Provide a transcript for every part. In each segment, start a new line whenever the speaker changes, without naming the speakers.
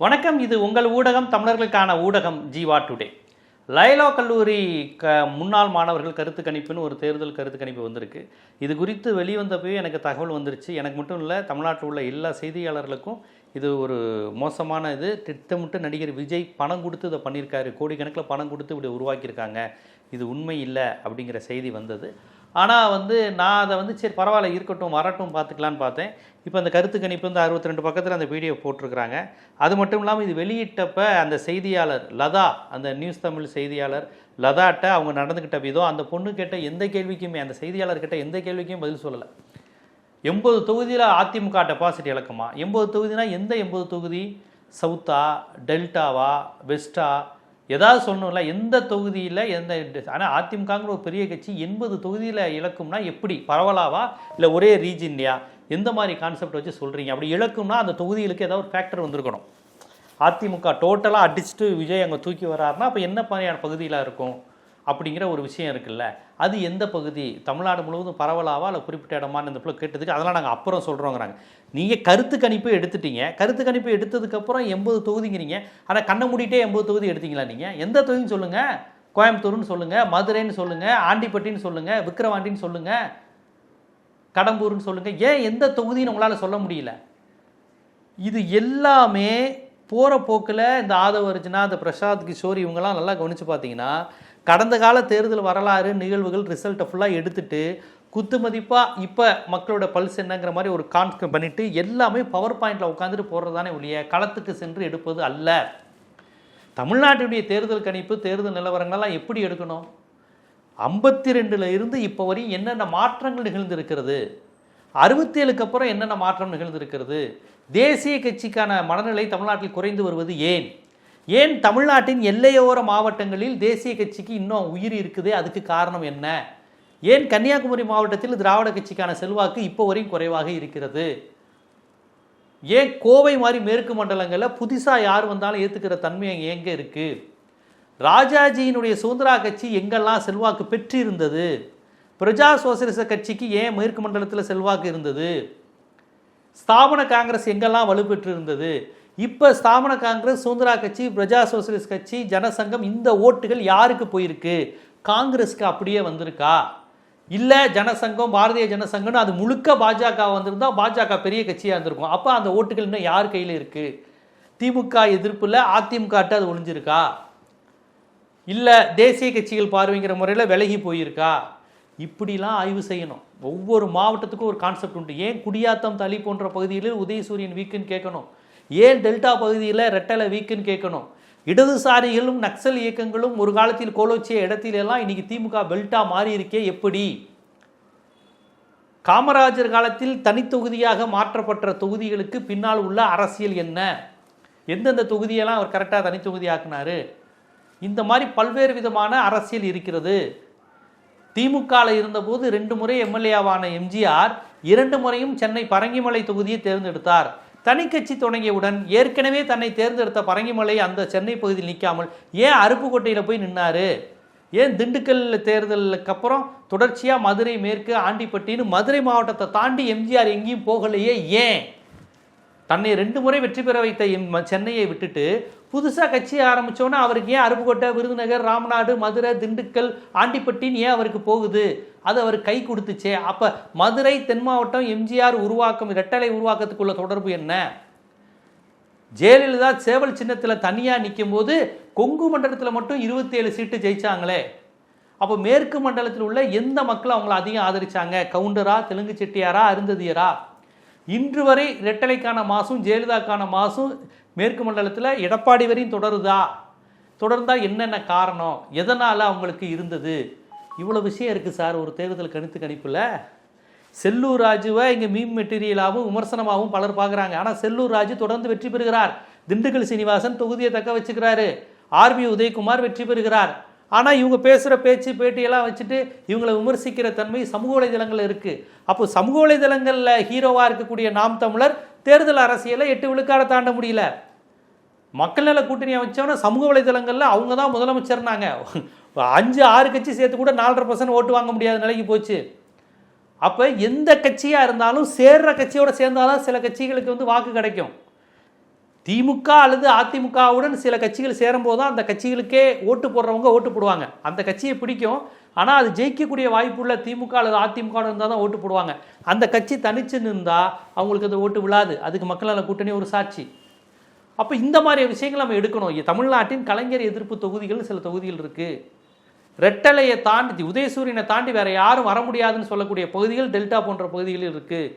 வணக்கம். இது உங்கள் ஊடகம், தமிழர்களுக்கான ஊடகம் ஜீவா டுடே. லயலா கல்லூரி முன்னாள் மாணவர்கள் கருத்து கணிப்புன்னு ஒரு தேர்தல் கருத்து கணிப்பு வந்திருக்கு. இது குறித்து வெளிவந்தப்பவே எனக்கு தகவல் வந்துருச்சு. எனக்கு மட்டும் இல்லை, தமிழ்நாட்டில் உள்ள எல்லா செய்தியாளர்களுக்கும் இது ஒரு மோசமான இது. திட்டமிட்டு நடிகர் விஜய் பணம் கொடுத்து இதை பண்ணியிருக்காரு, கோடிக்கணக்கில் பணம் கொடுத்து இப்படி உருவாக்கியிருக்காங்க, இது உண்மை இல்லை அப்படிங்கிற செய்தி வந்தது. ஆனால் நான் அதை சரி பரவாயில்ல இருக்கட்டும் வரட்டும் பார்த்துக்கலான்னு பார்த்தேன். இப்போ அந்த கருத்து கணிப்பு 62 பக்கத்தில் அந்த வீடியோ போட்டிருக்கிறாங்க. அது மட்டும் இல்லாமல் இது வெளியிட்டப்போ அந்த செய்தியாளர் லதா, அந்த நியூஸ் தமிழ் செய்தியாளர் லதாட்ட அவங்க நடந்துக்கிட்ட விதம், அந்த பொண்ணு கேட்ட எந்த கேள்விக்குமே, அந்த செய்தியாளர் கிட்ட எந்த கேள்விக்கும் பதில் சொல்லலை. 80 தொகுதியில் அதிமுக டெபாசிட் இழக்குமா? 80 தொகுதினா எந்த 80 தொகுதி? சவுத்தா, டெல்டாவா, வெஸ்டா, ஏதாவது சொல்லணும்ல. எந்த தொகுதியில் எந்த? ஆனால் அதிமுகங்கிற ஒரு பெரிய கட்சி 80 தொகுதியில் இழக்கும்னா எப்படி? பரவலாவா இல்லை ஒரே ரீஜன்லையா? எந்த மாதிரி கான்செப்ட் வச்சு சொல்கிறீங்க? அப்படி இழக்கும்னா அந்த தொகுதிகளுக்கு ஏதாவது ஒரு ஃபேக்டர் வந்திருக்கணும். அதிமுக டோட்டலாக அடிச்சுட்டு விஜய் அங்கே தூக்கி வராருன்னா அப்போ என்ன மாதிரியான பகுதியில் இருக்கும் அப்படிங்கிற ஒரு விஷயம் இருக்குல்ல. அது எந்த பகுதி? தமிழ்நாடு முழுவதும் பரவலாவா இல்லை குறிப்பிட்ட இடமான்னு இந்த பிள்ளை கேட்டதுக்கு அதெல்லாம் நாங்கள் அப்புறம் சொல்கிறோங்கிறாங்க. நீங்கள் கருத்து கணிப்பு எடுத்துட்டீங்க, கருத்து கணிப்பு எடுத்ததுக்கப்புறம் 80 தொகுதிங்கிறீங்க. ஆனால் கண்ணை மூடிட்டே 80 தொகுதி எடுத்தீங்களா? நீங்கள் எந்த தொகுதின்னு சொல்லுங்கள். கோயம்புத்தூர்னு சொல்லுங்கள், மதுரைன்னு சொல்லுங்கள், ஆண்டிப்பட்டின்னு சொல்லுங்கள், விக்கிரவாண்டின்னு சொல்லுங்கள், கடம்பூர்னு சொல்லுங்கள். ஏன் எந்த தொகுதின்னு உங்களால் சொல்ல முடியல? இது எல்லாமே போகிற போக்கில் இந்த ஆதவ அர்ஜுனா, இந்த பிரசாத் கிஷோர் இவங்கெல்லாம் நல்லா கவனித்து பார்த்தீங்கன்னா கடந்த கால தேர்தல் வரலாறு நிகழ்வுகள் ரிசல்ட்டை ஃபுல்லாக எடுத்துட்டு குத்து மதிப்பாக இப்போ மக்களோட பல்ஸ் என்னங்கிற மாதிரி ஒரு கான்செப்ட் பண்ணிவிட்டு எல்லாமே பவர் பாயிண்டில் உட்காந்துட்டு போகிறதானே ஒழிய களத்துக்கு சென்று எடுப்பது அல்ல. தமிழ்நாட்டுடைய தேர்தல் கணிப்பு, தேர்தல் நிலவரங்கள்லாம் எப்படி எடுக்கணும்? 52 இருந்து இப்போ வரையும் என்னென்ன மாற்றங்கள் நிகழ்ந்திருக்கிறது, 67க்கு அப்புறம் என்னென்ன மாற்றம் நிகழ்ந்திருக்கிறது, தேசிய கட்சிக்கான மனநிலை தமிழ்நாட்டில் குறைந்து வருவது ஏன், ஏன் தமிழ்நாட்டின் எல்லையோர மாவட்டங்களில் தேசிய கட்சிக்கு இன்னும் உயிர் இருக்குது, அதுக்கு காரணம் என்ன, ஏன் கன்னியாகுமரி மாவட்டத்தில் திராவிட கட்சிக்கான செல்வாக்கு இப்போ வரையும் குறைவாக இருக்கிறது, ஏன் கோவை மாதிரி மேற்கு மண்டலங்களில் புதுசாக யார் வந்தாலும் ஏற்றுக்கிற தன்மை எங்கே இருக்குது, ராஜாஜியினுடைய சுதந்திரா கட்சி எங்கெல்லாம் செல்வாக்கு பெற்றிருந்தது, பிரஜா சோசலிச கட்சிக்கு ஏன் மேற்கு மண்டலத்தில் செல்வாக்கு இருந்தது, ஸ்தாபன காங்கிரஸ் எங்கெல்லாம் வலுப்பெற்று இருந்தது, இப்போ ஸ்தாபன காங்கிரஸ், சுதந்திரா கட்சி, பிரஜா சோசலிஸ்ட் கட்சி, ஜனசங்கம், இந்த ஓட்டுகள் யாருக்கு போயிருக்கு? காங்கிரஸுக்கு அப்படியே வந்திருக்கா? இல்லை ஜனசங்கம், பாரதிய ஜனசங்கம்னு அது முழுக்க பாஜக வந்திருந்தா பாஜக பெரிய கட்சியாக இருந்திருக்கும். அப்போ அந்த ஓட்டுகள் இன்னும் யார் கையில் இருக்குது? திமுக எதிர்ப்பில் அதிமுகட்ட அது ஒழிஞ்சிருக்கா? இல்லை தேசிய கட்சிகள் பார்வைங்கிற முறையில் விலகி போயிருக்கா? இப்படிலாம் ஆய்வு செய்யணும். ஒவ்வொரு மாவட்டத்துக்கும் ஒரு கான்செப்ட் உண்டு. ஏன் குடியாத்தம், தளி போன்ற பகுதிகளில் உதயசூரியன் வீக்குன்னு கேட்கணும், ஏன் டெல்டா பகுதியில் ரெட்டலை வீக்குன்னு கேட்கணும். இடதுசாரிகளும் நக்சல் இயக்கங்களும் ஒரு காலத்தில் கோலோச்சிய இடத்திலெல்லாம் இன்னைக்கு திமுக பெல்ட்டா மாறி இருக்கே எப்படி? காமராஜர் காலத்தில் தனித்தொகுதியாக மாற்றப்பட்ட தொகுதிகளுக்கு பின்னால் உள்ள அரசியல் என்ன, எந்தெந்த தொகுதியெல்லாம் அவர் கரெக்டாக தனித்தொகுதி ஆக்குனாரு? இந்த மாதிரி பல்வேறு விதமான அரசியல் இருக்கிறது. திமுகவில் இருந்தபோது 2 முறை எம்எல்ஏவான எம்ஜிஆர் 2 முறையும் சென்னை பரங்கிமலை தொகுதியை தேர்ந்தெடுத்தார். தனிக்கட்சி தொடங்கியவுடன் ஏற்கனவே தன்னை தேர்ந்தெடுத்த பரங்கிமலை அந்த சென்னை பகுதியில் நிற்காமல் ஏன் அருப்புக்கோட்டையில் போய் நின்னாரு? ஏன் திண்டுக்கல் தேர்தலுக்கு அப்புறம் தொடர்ச்சியாக மதுரை மேற்கு, ஆண்டிப்பட்டின்னு மதுரை மாவட்டத்தை தாண்டி எம்ஜிஆர் எங்கேயும் போகலையே? ஏன்? தன்னை 2 முறை வெற்றி பெற வைத்த சென்னையை விட்டுட்டு புதுசாக கட்சி ஆரம்பித்தோன்னா அவருக்கு ஏன் அருப்புக்கோட்டை, விருதுநகர், ராமநாடு, மதுரை, திண்டுக்கல், ஆண்டிப்பட்டின்னு ஏன் அவருக்கு போகுது? அது அவர் கை கொடுத்துச்சே. அப்போ மதுரை தென் மாவட்டம் எம்ஜிஆர் உருவாக்கம், இரட்டலை உருவாக்கத்துக்குள்ள தொடர்பு என்ன? ஜெயலலிதா சேவல் சின்னத்தில் தனியாக நிற்கும் போது கொங்கு மண்டலத்தில் மட்டும் 27 சீட்டு ஜெயிச்சாங்களே. அப்போ மேற்கு மண்டலத்தில் உள்ள எந்த மக்கள் அவங்கள அதிகம் ஆதரிச்சாங்க? கவுண்டரா, தெலுங்கு செட்டியாரா, அருந்ததியரா? இன்று வரை இரட்டலைக்கான மாசும் ஜெயலலிதாக்கான மாசும் மேற்கு மண்டலத்தில் எடப்பாடி வரையும் தொடருதா? தொடர்ந்தால் என்னென்ன காரணம், எதனால் அவங்களுக்கு இருந்தது? இவ்வளோ விஷயம் இருக்குது சார் ஒரு தேர்தல் கணிப்பில். செல்லூர் ராஜுவை இங்கே மீம் மெட்டீரியலாகவும் விமர்சனமாகவும் பலர் பார்க்குறாங்க. ஆனால் செல்லூர் ராஜு தொடர்ந்து வெற்றி பெறுகிறார். திண்டுக்கல் சீனிவாசன் தொகுதியை தக்க வச்சுக்கிறாரு. ஆர்பி உதயகுமார் வெற்றி பெறுகிறார். ஆனால் இவங்க பேசுகிற பேட்டியெல்லாம் வச்சுட்டு இவங்களை விமர்சிக்கிற தன்மை சமூக வலைதளங்களில் இருக்குது. அப்போ சமூக வலைதளங்களில் ஹீரோவாக இருக்கக்கூடிய நாம் தமிழர் தேர்தல் அரசியலை 8 விழுக்காட தாண்ட முடியல. மக்கள் நல கூட்டணி அமைச்சோன்னா சமூக வலைதளங்களில் அவங்க தான் முதலமைச்சர்னாங்க. 5-6 கட்சி சேர்த்து கூட 4.5% ஓட்டு வாங்க முடியாத நிலைக்கு போச்சு. அப்போ எந்த கட்சியாக இருந்தாலும் சேர்ற கட்சியோடு சேர்ந்தாதான் சில கட்சிகளுக்கு வாக்கு கிடைக்கும். திமுக அல்லது அதிமுகவுடன் சில கட்சிகள் சேரும்போது தான் அந்த கட்சிகளுக்கே ஓட்டு போடுறவங்க ஓட்டு போடுவாங்க. அந்த கட்சியை பிடிக்கும், ஆனால் அது ஜெயிக்கக்கூடிய வாய்ப்புள்ள திமுக அல்லது அதிமுக இருந்தால் தான் ஓட்டு போடுவாங்க. அந்த கட்சி தனிச்சு நின்றால் அவங்களுக்கு அந்த ஓட்டு விழாது. அதுக்கு மக்கள் நல கூட்டணி ஒரு சாட்சி. அப்போ இந்த மாதிரி விஷயங்கள் நம்ம எடுக்கணும். தமிழ்நாட்டின் கலைஞர் எதிர்ப்பு தொகுதிகள் சில தொகுதிகள் இருக்குது. ரெட்டலையை தாண்டி உதயசூரியனை தாண்டி வேற யாரும் வர முடியாதுன்னு சொல்லக்கூடிய பகுதிகள் டெல்டா போன்ற பகுதிகளில் இருக்குது.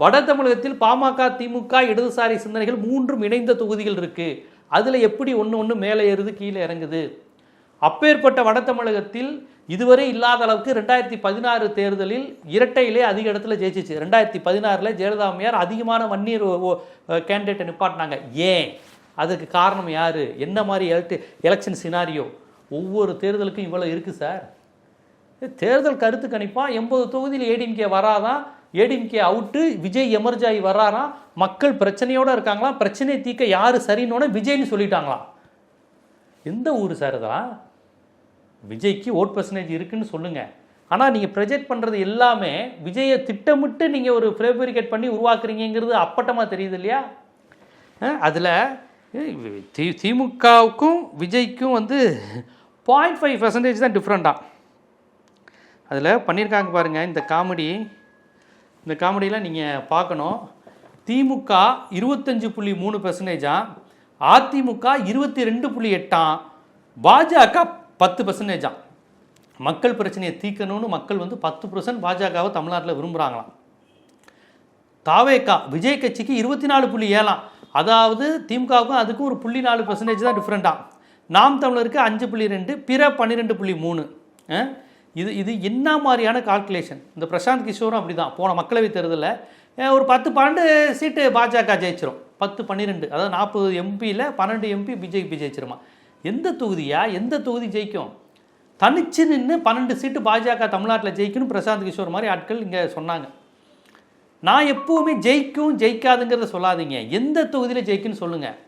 வட தமிழகத்தில் பாமக திமுக இடதுசாரி சிந்தனைகள் மூன்றும் இணைந்த தொகுதிகள் இருக்குது. அதில் எப்படி ஒன்று மேலே ஏறுது கீழே இறங்குது. அப்பேற்பட்ட வட தமிழகத்தில் இதுவரை இல்லாத அளவுக்கு 2016 தேர்தலில் இரட்டையிலே அதிக இடத்துல ஜெயிச்சிச்சு. 2016 ஜெயலலிதா அம்மையார் அதிகமான வன்னியர் கேண்டிடேட்டை நிப்பாட்டினாங்க. ஏன்? அதுக்கு காரணம் யார்? என்ன மாதிரி எலெக்ஷன் சினாரியோ? ஒவ்வொரு தேர்தலுக்கும் இவ்வளோ இருக்குது சார். தேர்தல் கருத்து கணிப்பா 80 தொகுதியில் ஏடிஎம்கே வராதான், ஏடிஎம்கே அவுட்டு, விஜய் எமர்ஜ் ஆகி வர்றாராம், மக்கள் பிரச்சனையோடு இருக்காங்களாம், பிரச்சனையை தீர்க்க யார் சரின்னு விஜய்னு சொல்லிட்டாங்களாம். எந்த ஊர் சார் இதெல்லாம்? விஜய்க்கு ஓட் பர்சன்டேஜ் இருக்குன்னு சொல்லுங்கள், ஆனால் நீங்கள் ப்ரொஜெக்ட் பண்ணுறது எல்லாமே விஜயை திட்டமிட்டு நீங்கள் ஒரு ஃபேப்ரிகேட் பண்ணி உருவாக்குறீங்கிறது அப்பட்டமாக தெரியுது இல்லையா? அதில் திமுகவுக்கும் விஜய்க்கும் 0.5% தான் டிஃப்ரெண்ட்டாக அதில் பண்ணியிருக்காங்க பாருங்கள். இந்த காமெடியில் நீங்கள் பார்க்கணும். திமுக 25.3%, அதிமுக 22.8%, பாஜக 10%. மக்கள் பிரச்சனையை தீர்க்கணும்னு மக்கள் 10% பாஜகவை தமிழ்நாட்டில் விரும்புகிறாங்களாம். தாவேகா விஜய் கட்சிக்கு 24.7%, அதாவது திமுகவுக்கும் அதுக்கும் ஒரு 0.4% தான் டிஃப்ரெண்ட்டாக. நாம் தமிழருக்கு 5.2%, பிற 12.3%. இது என்ன மாதிரியான கால்குலேஷன்? இந்த பிரசாந்த் கிஷோரும் அப்படி தான். போன மக்களவைத் தேர்தலில் ஒரு 10-12 சீட்டு பாஜக ஜெயிச்சிரும், 10-12, அதாவது 40 எம்பியில் 12 எம்பி பிஜேபி ஜெயிச்சிருமா? எந்த தொகுதி ஜெயிக்கும்? தனிச்சு நின்று 12 சீட்டு பாஜக தமிழ்நாட்டில் ஜெயிக்கணும் பிரசாந்த் கிஷோர் மாதிரி ஆட்கள் இங்கே சொன்னாங்க. நான் எப்போவுமே ஜெயிக்கும் ஜெயிக்காதுங்கிறத சொல்லாதீங்க, எந்த தொகுதியில் ஜெயிக்குன்னு சொல்லுங்கள்.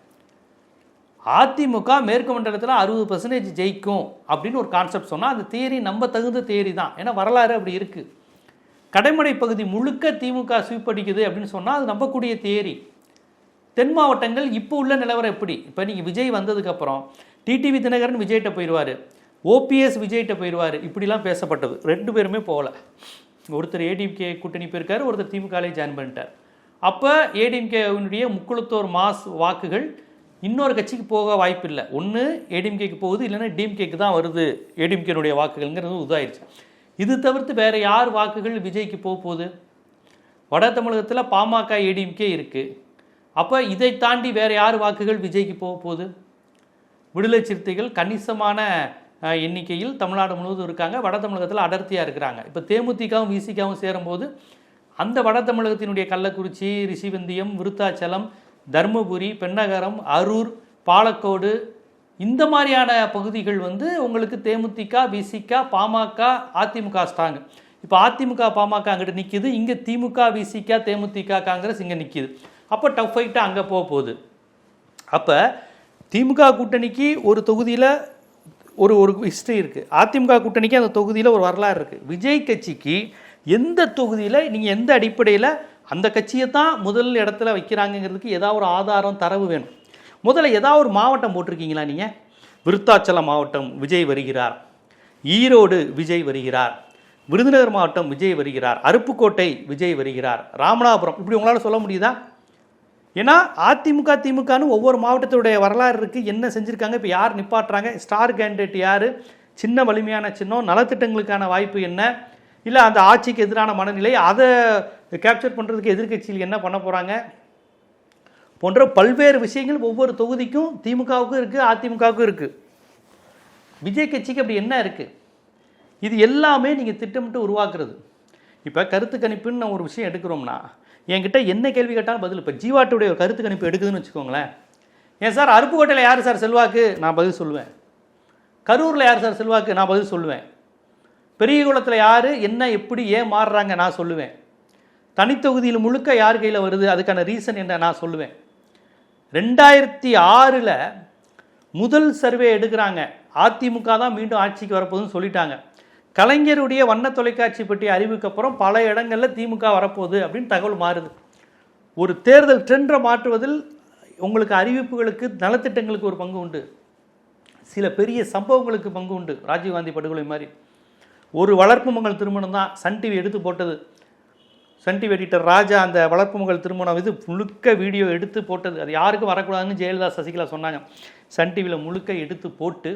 அதிமுக மேற்கு மண்டலத்தில் 60% ஜெயிக்கும் அப்படின்னு ஒரு கான்செப்ட் சொன்னால் அந்த தியரி நம்ப தகுந்த தியரி தான். ஏன்னா வரலாறு அப்படி இருக்குது. கடைமடை பகுதி முழுக்க திமுக ஸ்வீப் அடிக்குது அப்படின்னு சொன்னால் அது நம்பக்கூடிய தியரி. தென் மாவட்டங்கள் இப்போ உள்ள நிலவரம் எப்படி? இப்போ நீங்கள் விஜய் வந்ததுக்கப்புறம் டிடிவி தினகரன் விஜய்கிட்ட போயிடுவார், ஓபிஎஸ் விஜய்கிட்ட போயிடுவார், இப்படிலாம் பேசப்பட்டது. 2 பேருமே போகல. ஒருத்தர் ஏடிஎம்கே கூட்டணி போயிருக்காரு, ஒருத்தர் திமுகலே ஜாயின் பண்ணிட்டார். அப்போ ஏடிஎம்கேவினுடைய முக்குளத்தோர் மாஸ் வாக்குகள் இன்னொரு கட்சிக்கு போக வாய்ப்பு இல்லை. ஒன்று ஏடிஎம்கேக்கு போகுது, இல்லைன்னா டிஎம்கேக்கு தான் வருது ஏடிஎம்கேனுடைய வாக்குகள்ங்கிறது உதாயிருச்சு. இது தவிர்த்து வேறு யார் வாக்குகள் விஜய்க்கு போகுது? வட தமிழகத்தில் பாமக ஏடிஎம்கே இருக்குது. அப்போ இதை தாண்டி வேறு யார் வாக்குகள் விஜய்க்கு போகுது? விடுதலை சிறுத்தைகள் கணிசமான எண்ணிக்கையில் தமிழ்நாடு முழுவதும் இருக்காங்க, வட தமிழகத்தில் அடர்த்தியாக இருக்கிறாங்க. இப்போ தேமுதிகவும் விசிகாவும் சேரும்போது அந்த வட தமிழகத்தினுடைய கள்ளக்குறிச்சி, ரிஷிவந்தியம், விருத்தாச்சலம், தர்மபுரி, பெண்ணகரம், அரூர், பாலக்கோடு, இந்த மாதிரியான பகுதிகள் உங்களுக்கு தேமுதிக, விசிக, பாமக, அதிமுக ஸ்ட்ராங். இப்போ அதிமுக பாமக அங்கிட்ட நிற்கிது, இங்கே திமுக, விசிக, தேமுதிக, காங்கிரஸ் இங்கே நிற்கிது. அப்போ டஃப் ஃபைட்டாக அங்கே போகுது. அப்போ திமுக கூட்டணிக்கு ஒரு தொகுதியில் ஒரு ஹிஸ்ட்ரி இருக்குது, அதிமுக கூட்டணிக்கு அந்த தொகுதியில் ஒரு வரலாறு இருக்குது. விஜய் கட்சிக்கு எந்த தொகுதியில் நீங்கள் எந்த அடிப்படையில் அந்த கட்சியை தான் முதல் இடத்துல வைக்கிறாங்கிறதுக்கு ஏதாவது ஒரு ஆதாரம், தரவு வேணும். முதல்ல ஏதாவது ஒரு மாவட்டம் போட்டிருக்கீங்களா நீங்கள்? விருத்தாச்சலம் மாவட்டம் விஜய் வருகிறார், ஈரோடு விஜய் வருகிறார், விருதுநகர் மாவட்டம் விஜய் வருகிறார், அருப்புக்கோட்டை விஜய் வருகிறார், ராமநாதபுரம், இப்படி உங்களால் சொல்ல முடியுதா? ஏன்னா அதிமுக திமுகன்னு ஒவ்வொரு மாவட்டத்துடைய வரலாறு இருக்குது, என்ன செஞ்சுருக்காங்க, இப்போ யார் நிப்பாட்டுறாங்க, ஸ்டார் கேண்டிடேட் யார், சின்ன வலிமையான சின்னம், நலத்திட்டங்களுக்கான வாய்ப்பு என்ன, இல்லை அந்த ஆட்சிக்கு எதிரான மனநிலை, அதை கேப்சர் பண்ணுறதுக்கு எதிர்கட்சியில் என்ன பண்ண போகிறாங்க போன்ற பல்வேறு விஷயங்கள் ஒவ்வொரு தொகுதிக்கும் திமுகவுக்கும் இருக்குது, அதிமுகவுக்கும் இருக்குது. விஜய் கட்சிக்கு அப்படி என்ன இருக்குது? இது எல்லாமே நீங்கள் திட்டமிட்டு உருவாக்குறது. இப்போ கருத்து கணிப்புன்னு ஒரு விஷயம் எடுக்கிறோம்னா என்கிட்ட என்ன கேள்வி கேட்டாலும் பதில். இப்போ ஜீவாட்டுடைய ஒரு கருத்து கணிப்பு எடுக்குதுன்னு வச்சுக்கோங்களேன். ஏன் சார் அருப்புக்கோட்டையில் யார் சார் செல்வாக்கு? நான் பதில் சொல்லுவேன். கரூரில் யார் சார் செல்வாக்கு? நான் பதில் சொல்லுவேன். பெரியகுளத்தில் யார், என்ன, எப்படி, ஏன் மாறுறாங்க நான் சொல்லுவேன். தனித்தொகுதியில் முழுக்க யார் கையில் வருது, அதுக்கான ரீசன் என்ன நான் சொல்லுவேன். 2006 முதல் சர்வே எடுக்கிறாங்க, அதிமுக தான் மீண்டும் ஆட்சிக்கு வரப்போகுதுன்னு சொல்லிட்டாங்க. கலைஞருடைய வண்ண தொலைக்காட்சி பற்றி அறிவுக்கப்புறம் பல இடங்களில் திமுக வரப்போகுது அப்படின்னு தகவல் மாறுது. ஒரு தேர்தல் ட்ரெண்டை மாற்றுவதில் உங்களுக்கு அறிவிப்புகளுக்கு நலத்திட்டங்களுக்கு ஒரு பங்கு உண்டு, சில பெரிய சம்பவங்களுக்கு பங்கு உண்டு. ராஜீவ்காந்தி படுகொலை மாதிரி ஒரு வளர்ப்பு மகள் திருமணம் தான் சன் டிவி எடுத்து போட்டது. சன் டிவி எடிட்டர் ராஜா அந்த வளர்ப்பு மகள் திருமணம் இது முழுக்க வீடியோ எடுத்து போட்டது. அது யாருக்கும் வரக்கூடாதுன்னு ஜெயலலிதா சசிகலா சொன்னாங்க. சன் டிவியில் முழுக்க எடுத்து போட்டு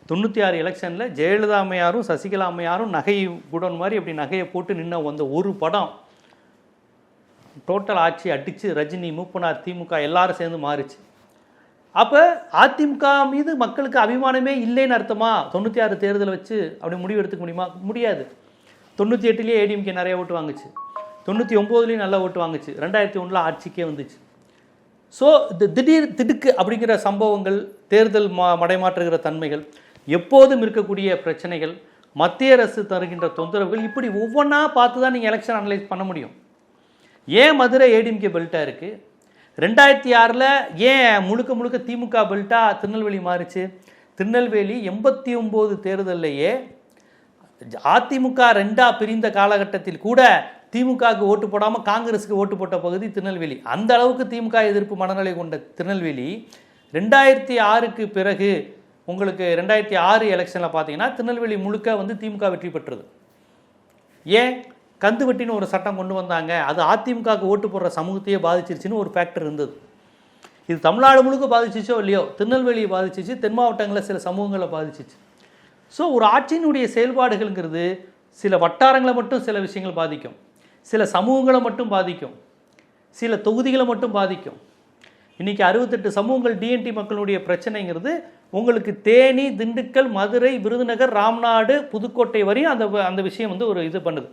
96 எலெக்ஷனில் ஜெயலலிதா அம்மையாரும் சசிகலா அம்மையாரும் நகை குடோன் மாதிரி அப்படி நகையை போட்டு நின்ன அந்த ஒரு படம் டோட்டல் ஆட்சி அடித்து ரஜினி, மூப்பனார், திமுக எல்லாரும் சேர்ந்து மாறிச்சு. அப்போ அதிமுக மீது மக்களுக்கு அபிமானமே இல்லைன்னு அர்த்தமா? 96 தேர்தலை வச்சு அப்படி முடிவு எடுத்துக்க முடியுமா? முடியாது. 98லேயே ஏடிஎம்கே நிறைய ஓட்டு வாங்குச்சு, 99லேயும் நல்லா ஓட்டு வாங்குச்சு, 2001 ஆட்சிக்கே வந்துச்சு. ஸோ இந்த திடுக்கு அப்படிங்கிற சம்பவங்கள், தேர்தல் மடைமாற்றுகிற தன்மைகள், எப்போதும் இருக்கக்கூடிய பிரச்சனைகள், மத்திய அரசு தருகின்ற தொந்தரவுகள், இப்படி ஒவ்வொன்றா பார்த்து தான் நீங்கள் எலெக்ஷன் அனலைஸ் பண்ண முடியும். ஏன் மதுரை ஏடிஎம்கே பெல்ட்டாக இருக்குது? 2006 ஏன் முழுக்க முழுக்க திமுக பெல்ட்டாக திருநெல்வேலி மாறிச்சு? திருநெல்வேலி 89 தேர்தலையே அதிமுக 2ஆ பிரிந்த காலகட்டத்தில் கூட திமுகவுக்கு ஓட்டு போடாமல் காங்கிரஸுக்கு ஓட்டு போட்ட பகுதி திருநெல்வேலி. அந்த அளவுக்கு திமுக எதிர்ப்பு மனநிலை கொண்ட திருநெல்வேலி 2006க்கு பிறகு உங்களுக்கு 2006 எலெக்ஷனில் பார்த்தீங்கன்னா திருநெல்வேலி முழுக்க வந்து திமுக வெற்றி பெற்றது. ஏன்? கந்து வெட்டின்னு ஒரு சட்டம் கொண்டு வந்தாங்க, அது அதிமுகவுக்கு ஓட்டு போடுற சமூகத்தையே பாதிச்சிருச்சுன்னு ஒரு ஃபேக்டர் இருந்தது. இது தமிழ்நாடு முழுக்க பாதிச்சிச்சோ இல்லையோ, திருநெல்வேலியை பாதிச்சிச்சு, தென் மாவட்டங்களில் சில சமூகங்களை பாதிச்சிச்சு. ஸோ ஒரு ஆட்சியினுடைய செயல்பாடுகள்ங்கிறது சில வட்டாரங்களை மட்டும் சில விஷயங்கள் பாதிக்கும், சில சமூகங்களை மட்டும் பாதிக்கும், சில தொகுதிகளை மட்டும் பாதிக்கும். இன்றைக்கி 68 சமூகங்கள் டிஎன்டி மக்களுடைய பிரச்சனைங்கிறது உங்களுக்கு தேனி, திண்டுக்கல், மதுரை, விருதுநகர், ராம்நாடு, புதுக்கோட்டை வரையும் அந்த விஷயம் வந்து ஒரு இது பண்ணுது.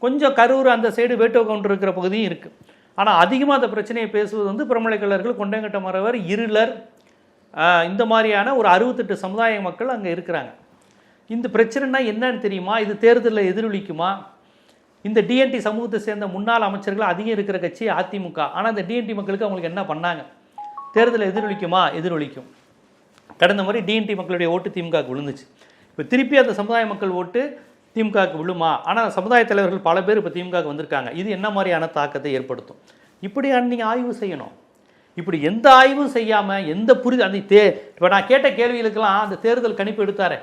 கொஞ்சம் கரூர் அந்த சைடு வேட்டோ கவுண்டர் இருக்கிற பகுதியும் இருக்குது. ஆனால் அதிகமாக அந்த பிரச்சனையை பேசுவது வந்து பிரமலைக்கல்லர்கள், கொண்டைங்கட்ட மறவர், இருளர், இந்த மாதிரியான ஒரு 68 சமுதாய மக்கள் அங்கே இருக்கிறாங்க. இந்த பிரச்சனைனா என்னன்னு தெரியுமா? இது தேர்தலில் எதிரொலிக்குமா? இந்த டிஎன்டி சமூகத்தை சேர்ந்த முன்னாள் அமைச்சர்கள் அதிகம் இருக்கிற கட்சி அதிமுக. ஆனால் இந்த டிஎன்டி மக்களுக்கு அவங்களுக்கு என்ன பண்ணாங்க? தேர்தலில் எதிரொலிக்குமா? எதிரொலிக்கும். கடந்த முறை டிஎன்டி மக்களுடைய ஓட்டு திமுகவுக்கு விழுந்துச்சு. இப்போ திருப்பி அந்த சமுதாய மக்கள் ஓட்டு திமுகவுக்கு விழுமா? ஆனால் சமுதாய தலைவர்கள் பல பேர் இப்போ திமுகவுக்கு வந்திருக்காங்க. இது என்ன மாதிரியான தாக்கத்தை ஏற்படுத்தும்? இப்படியான நீங்கள் ஆய்வு செய்யணும். இப்படி எந்த ஆய்வும் செய்யாமல் எந்த அந்த இப்போ நான் கேட்ட கேள்விகளுக்கெல்லாம் அந்த தேர்தல் கணிப்பு எடுத்தாரே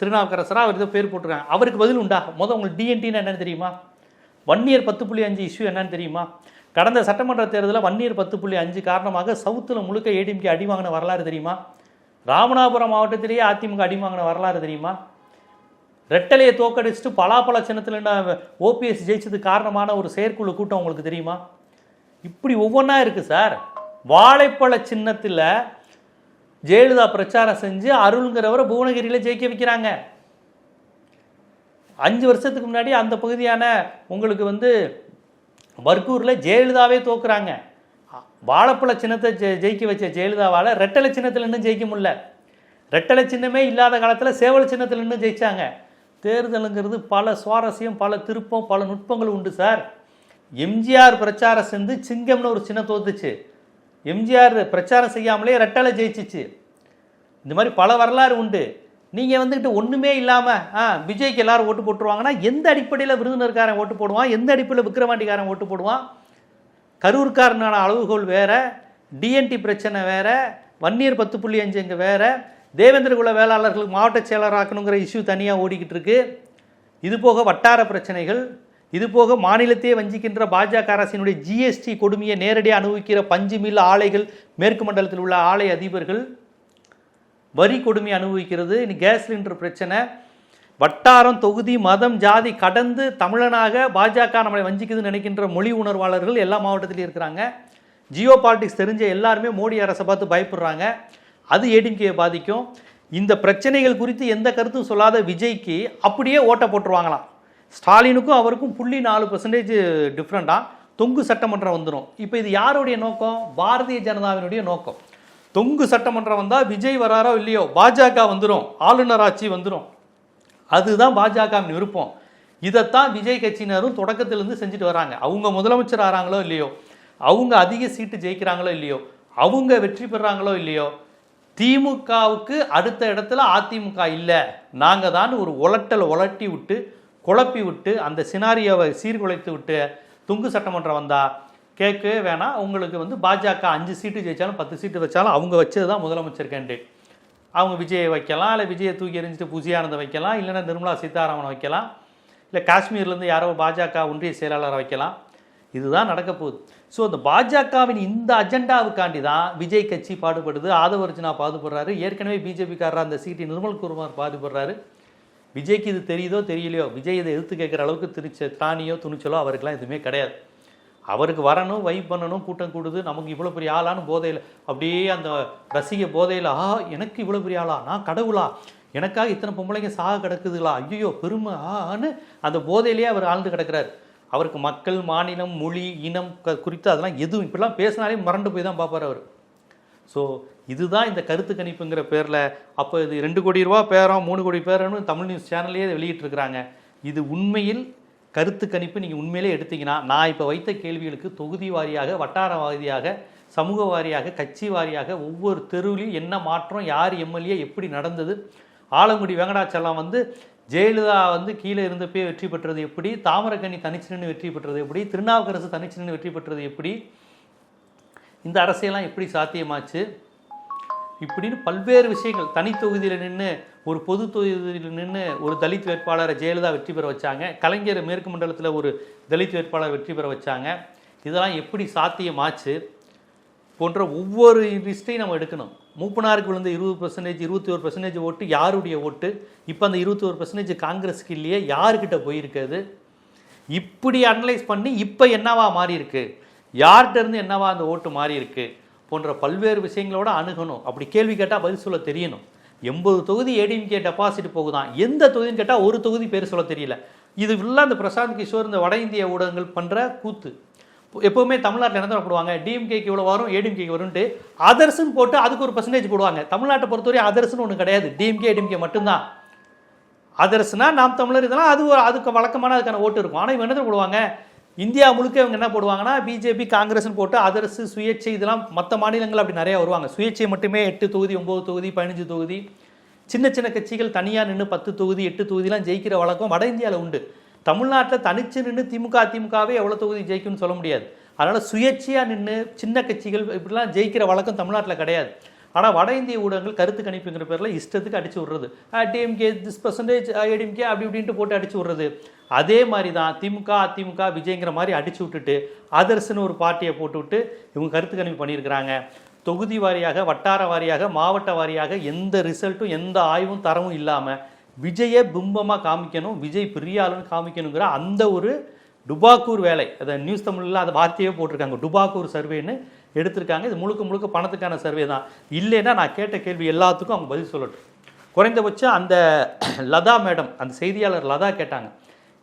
திருநாவுக்கரசராக அவர் இதை பேர் போட்டிருக்காங்க, அவருக்கு பதில் உண்டா? உங்களுக்கு டிஎன்டின்னு என்னென்னு தெரியுமா? வன்னியர் 10.5 இஷ்யூ என்னன்னு தெரியுமா? கடந்த சட்டமன்ற தேர்தலில் வன்னியர் 10.5 காரணமாக சவுத்தில் முழுக்க ஏடிஎம்கே அடி வாங்கின வரலாறு தெரியுமா? ராமநாதபுரம் மாவட்டத்திலேயே அதிமுக அடி வாங்கின வரலாறு தெரியுமா? ரெட்டலையை தோக்கடிச்சுட்டு பலாப்பழ சின்னத்தில் ஓபிஎஸ் ஜெயிச்சது காரணமான ஒரு செயற்குழு கூட்டம் உங்களுக்கு தெரியுமா? இப்படி ஒவ்வொன்றா இருக்குது சார். வாழைப்பழ சின்னத்தில் ஜெயலலிதா பிரச்சாரம் செஞ்சு அருள்ங்கிறவரை புவனகிரியில் ஜெயிக்க வைக்கிறாங்க. 5 வருஷத்துக்கு முன்னாடி அந்த பகுதியான உங்களுக்கு வந்து வர்க்கூரில் ஜெயலலிதாவே தோக்குறாங்க. வாழைப்பழ சின்னத்தை ஜெயிக்க வச்ச ஜெயலலிதாவால் ரெட்டலை சின்னத்தில் இன்னும் ஜெயிக்க முடியல. ரெட்டலை சின்னமே இல்லாத காலத்தில் சேவல் சின்னத்தில் இன்னும் ஜெயிச்சாங்க. தேர்தலுங்கிறது பல சுவாரஸ்யம், பல திருப்பம், பல நுட்பங்கள் உண்டு சார். எம்ஜிஆர் பிரச்சாரம் செஞ்சு சிங்கம்னு ஒரு சின்னம் தோத்துச்சு, எம்ஜிஆர் பிரச்சாரம் செய்யாமலே ரெட்டலை ஜெயிச்சிச்சு. இந்த மாதிரி பல வரலாறு உண்டு. நீங்கள் வந்துக்கிட்டு ஒன்றுமே இல்லாமல் விஜய்க்கு எல்லாரும் ஓட்டு போட்டுருவாங்கன்னா எந்த அடிப்படையில் விருதுநர்காரன் ஓட்டு போடுவான், எந்த அடிப்படையில் விக்கிரவாண்டிக்காரன் ஓட்டு போடுவான்? கரூர்காரனான அளவுகோல் வேறு, டிஎன்டி பிரச்சனை வேறு, வன்னியர் 10.5 இங்கே வேறு, தேவேந்திர குல வேளாளர்களுக்கு மாவட்ட செயலராக்கணுங்கிற இஷ்யூ தனியாக ஓடிக்கிட்டு இருக்கு. இது போக வட்டார பிரச்சனைகள், இது போக மாநிலத்தையே வஞ்சிக்கின்ற பாஜக அரசினுடைய ஜிஎஸ்டி கொடுமையை நேரடியாக அனுபவிக்கிற பஞ்சு மில் ஆலைகள், மேற்கு மண்டலத்தில் உள்ள ஆலை அதிபர்கள் வரி கொடுமையை அனுபவிக்கிறது. இன்னைக்கு கேஸ் சிலிண்டர் பிரச்சனை, வட்டாரம், தொகுதி, மதம், ஜாதி கடந்து தமிழனாக பாஜக நம்மளை வஞ்சிக்குதுன்னு நினைக்கின்ற மொழி உணர்வாளர்கள் எல்லா மாவட்டத்திலையும் இருக்கிறாங்க. ஜியோ பாலிட்டிக்ஸ் தெரிஞ்ச எல்லாருமே மோடி அரசை பார்த்து பயப்படுறாங்க. அது ஏடிஎம்கேயை பாதிக்கும். இந்த பிரச்சனைகள் குறித்து எந்த கருத்தும் சொல்லாத விஜய்க்கு அப்படியே ஓட்டை போட்டுருவாங்களாம். ஸ்டாலினுக்கும் அவருக்கும் 0.4% டிஃப்ரெண்டாக தொங்கு சட்டமன்றம் வந்துடும். இப்போ இது யாருடைய நோக்கம்? பாரதிய ஜனதாவினுடைய நோக்கம். தொங்கு சட்டமன்றம் வந்தால் விஜய் வராரோ இல்லையோ பாஜக வந்துடும், ஆளுநர் ஆட்சி வந்துடும். அதுதான் பாஜகவின் விருப்பம். இதைத்தான் விஜய் கட்சியினரும் தொடக்கத்திலேருந்து செஞ்சுட்டு வராங்க. அவங்க முதலமைச்சர் ஆகிறாங்களோ இல்லையோ, அவங்க அதிக சீட்டு ஜெயிக்கிறாங்களோ இல்லையோ, அவங்க வெற்றி பெறாங்களோ இல்லையோ, திமுகவுக்கு அடுத்த இடத்துல அதிமுக இல்லை, நாங்கள் தான் ஒரு உலட்டி விட்டு குழப்பி விட்டு அந்த சினாரியோவை சீர்குலைத்து விட்டு தொங்கு சட்டமன்றம் வந்தால் கேட்கவே வேணாம். உங்களுக்கு வந்து பாஜக 5 சீட்டு ஜெயிச்சாலும் 10 சீட்டு வச்சாலும் அவங்க வச்சது தான் முதலமைச்சர் கேண்டிடேட். அவங்க விஜயை வைக்கலாம், இல்லை விஜயை தூக்கி எறிஞ்சிட்டு புசியானந்தை வைக்கலாம், இல்லைன்னா நிர்மலா சீதாராமனை வைக்கலாம், இல்லை காஷ்மீர்லேருந்து யாரோ பாஜக ஒன்றிய செயலாளரை வைக்கலாம். இதுதான் நடக்க போகுது. ஸோ அந்த பாஜகவின் இந்த அஜெண்டாவுக்காண்டி தான் விஜய் கட்சி பாடுபடுது, ஆதவ அர்ஜுனா பாடுபடுறாரு, ஏற்கனவே பிஜேபிக்காரர் அந்த சீட்டை நிர்மல்குமார் பாடுபடுறாரு. விஜய்க்கு இது தெரியுதோ தெரியலையோ, விஜய் இதை எதிர்த்து கேட்குற அளவுக்கு திராணியோ துணிச்சலோ அவருக்கெல்லாம் எதுவுமே கிடையாது. அவருக்கு வரணும், வைப் பண்ணணும், கூட்டம் கூடுது, நமக்கு இவ்வளோ பெரிய ஆளான்னு போதையில் அப்படியே அந்த ரசிக போதையில், எனக்கு இவ்வளோ பெரிய ஆளா, நான் கடவுளா, எனக்காக இத்தனை பொம்பளைங்க சாக கிடக்குதுங்களா, ஐயோ பெருமை ஆன்னு அந்த போதையிலேயே அவர் ஆழ்ந்து கிடக்கிறார். அவருக்கு மக்கள், மாநிலம், மொழி, இனம் குறித்து அதெல்லாம் எதுவும் இப்படிலாம் பேசினாலே மறண்டு போய் தான் பார்ப்பார் அவர். ஸோ இதுதான் இந்த கருத்து கணிப்புங்கிற பேரில். அப்போ இது 2 கோடி ரூபா பேரம், 3 கோடி பேரம்னு தமிழ் நியூஸ் சேனல்லையே வெளியிட்டிருக்கிறாங்க. இது உண்மையில் கருத்து கணிப்பு. நீங்கள் உண்மையிலே எடுத்தீங்கன்னா நான் இப்போ வைத்த கேள்விகளுக்கு தொகுதி வாரியாக, வட்டார வாரியாக, சமூக வாரியாக, கட்சி வாரியாக ஒவ்வொரு தெருவிலையும் என்ன மாற்றம், யார் எம்எல்ஏ, எப்படி நடந்தது, ஆலங்குடி வெங்கடாச்சலம் வந்து ஜெயலலிதா வந்து கீழே இருந்தப்பே வெற்றி பெற்றது எப்படி, தாமரக்கனி தனிச்சு நின்று வெற்றி பெற்றது எப்படி, திருநாவுக்கரசு தனிச்சு நின்று வெற்றி பெற்றது எப்படி, இந்த அரசியலாம் எப்படி சாத்தியமாச்சு, இப்படின்னு பல்வேறு விஷயங்கள். தனி தொகுதியில் நின்று, ஒரு பொது தொகுதியில் நின்று ஒரு தலித் வேட்பாளரை ஜெயலலிதா வெற்றி பெற வச்சாங்க, கலைஞர் மேற்கு மண்டலத்தில் ஒரு தலித் வேட்பாளர் வெற்றி பெற வச்சாங்க, இதெல்லாம் எப்படி சாத்தியமாச்சு போன்ற ஒவ்வொரு லிஸ்ட்டையும் நம்ம எடுக்கணும். மூப்பனாருக்கு விழுந்த 20%, 21% ஓட்டு யாருடைய ஓட்டு, இப்போ அந்த 21% காங்கிரஸுக்கு இல்லையே, யாருக்கிட்ட போயிருக்குது, இப்படி அனலைஸ் பண்ணி இப்போ என்னவா மாறி இருக்கு, யார்கிட்ட இருந்து என்னவா அந்த ஓட்டு மாறி இருக்கு போன்ற பல்வேறு விஷயங்களோட அணுகணும். அப்படி கேள்வி கேட்டால் பதில் சொல்ல தெரியணும். 80 தொகுதி ஏடிஎம்கே டெபாசிட் போகுதான், எந்த தொகுதின்னு கேட்டால் ஒரு தொகுதி பேர் சொல்ல தெரியல. இது ஃபுல்லாக இந்த பிரசாந்த் கிஷோர், இந்த வட இந்திய ஊடகங்கள் பண்ணுற கூத்து. எப்போவுமே தமிழ்நாட்டில் என்ன தான் போடுவாங்க, டிஎம்கேக்கு இவ்வளோ வரும், ஏடிஎம்கேக்கு வரும்ட்டு அதர்ஸ்ன்னு போட்டு அதுக்கு ஒரு பர்சன்டேஜ் போடுவாங்க. தமிழ்நாட்டை பொறுத்தவரை அதர்ஸ்ன்னு ஒன்று கிடையாது, டிஎம்கே ஏடிஎம்கே மட்டும்தான். அதர்ஸ்னா நாம் தமிழர், இதெல்லாம் அதுக்கு வழக்கமான அதுக்கான ஓட்டு இருக்கும். ஆனால் இவங்க என்ன போடுவாங்க, இந்தியா முழுக்க இவங்க என்ன போடுவாங்கன்னா பிஜேபி காங்கிரஸ்னு போட்டு அதர்ஸ், சுயேட்சை, இதெல்லாம் மற்ற மாநிலங்கள் அப்படி நிறையா வருவாங்க. சுயேட்சை மட்டுமே 8 தொகுதி, 9 தொகுதி, 15 தொகுதி, சின்ன சின்ன கட்சிகள் தனியாக நின்று 10 தொகுதி, 8 தொகுதிலாம் ஜெயிக்கிற வழக்கம் வட இந்தியாவில் உண்டு. தமிழ்நாட்டில் தனிச்சு நின்று திமுகவே எவ்வளோ தொகுதி ஜெயிக்கும்னு சொல்ல முடியாது. அதனால் சுயேட்சையாக நின்று சின்ன கட்சிகள் இப்படிலாம் ஜெயிக்கிற வழக்கம் தமிழ்நாட்டில் கிடையாது. ஆனால் வட இந்திய ஊடகங்கள் கருத்து கணிப்புங்கிற பேரில் இஷ்டத்துக்கு அடிச்சு விட்றது, டிஎம்கே திஸ் பர்சன்டேஜ், ஏடிஎம்கே அப்படி இப்படின்ட்டு போட்டு அடிச்சு விட்றது. அதே மாதிரி தான் திமுக, அதிமுக, விஜய்ங்கிற மாதிரி அடிச்சு விட்டுட்டு அதர்ஸ்னு ஒரு பார்ட்டியை போட்டு விட்டு இவங்க கருத்து கணிப்பு பண்ணியிருக்கிறாங்க. தொகுதி வாரியாக, வட்டார வாரியாக, மாவட்ட வாரியாக எந்த ரிசல்ட்டும் எந்த ஆய்வும் தரவும் இல்லாமல் விஜயை பிம்பமாக காமிக்கணும், விஜய் பெரிய ஆளுன்னு காமிக்கணுங்கிற அந்த ஒரு டுபாக்கூர் வேலை. அதை நியூஸ் தமிழில் அந்த வார்த்தையே போட்டிருக்காங்க, டுபாக்கூர் சர்வேன்னு எடுத்திருக்காங்க. இது முழுக்க முழுக்க பணத்துக்கான சர்வே தான். இல்லைன்னா நான் கேட்ட கேள்வி எல்லாத்துக்கும் அவங்க பதில் சொல்லட்டும். குறைந்தபட்சம் அந்த லதா மேடம், அந்த செய்தியாளர் லதா கேட்டாங்க,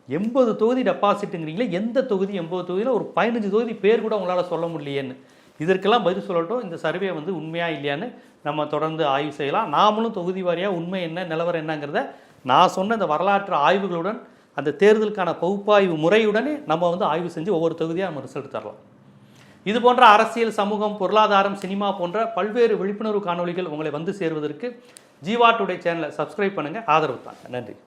80 தொகுதி டெபாசிட்டுங்கிறீங்களே, எந்த தொகுதி 80 தொகுதியில் ஒரு 15 தொகுதி பேர் கூட உங்களால் சொல்ல முடியலையேன்னு. இதற்கெல்லாம் பதில் சொல்லட்டும். இந்த சர்வே வந்து உண்மையா இல்லையான்னு நம்ம தொடர்ந்து ஆய்வு செய்யலாம். நாமளும் தொகுதி வாரியாக உண்மை என்ன, நிலவரம் என்னங்கிறத நான் சொன்ன இந்த வரலாற்று ஆய்வுகளுடன், அந்த தேர்தலுக்கான பகுப்பாய்வு முறையுடனே நம்ம வந்து ஆய்வு செஞ்சு ஒவ்வொரு தொகுதியாக நம்ம ரிசல்ட் தரலாம். இது போன்ற அரசியல், சமூகம், பொருளாதாரம், சினிமா போன்ற பல்வேறு விழிப்புணர்வு காணொளிகள் உங்களை வந்து சேருவதற்கு ஜீவா டுடே சேனலை சப்ஸ்கிரைப் பண்ணுங்கள், ஆதரவு தாங்க. நன்றி.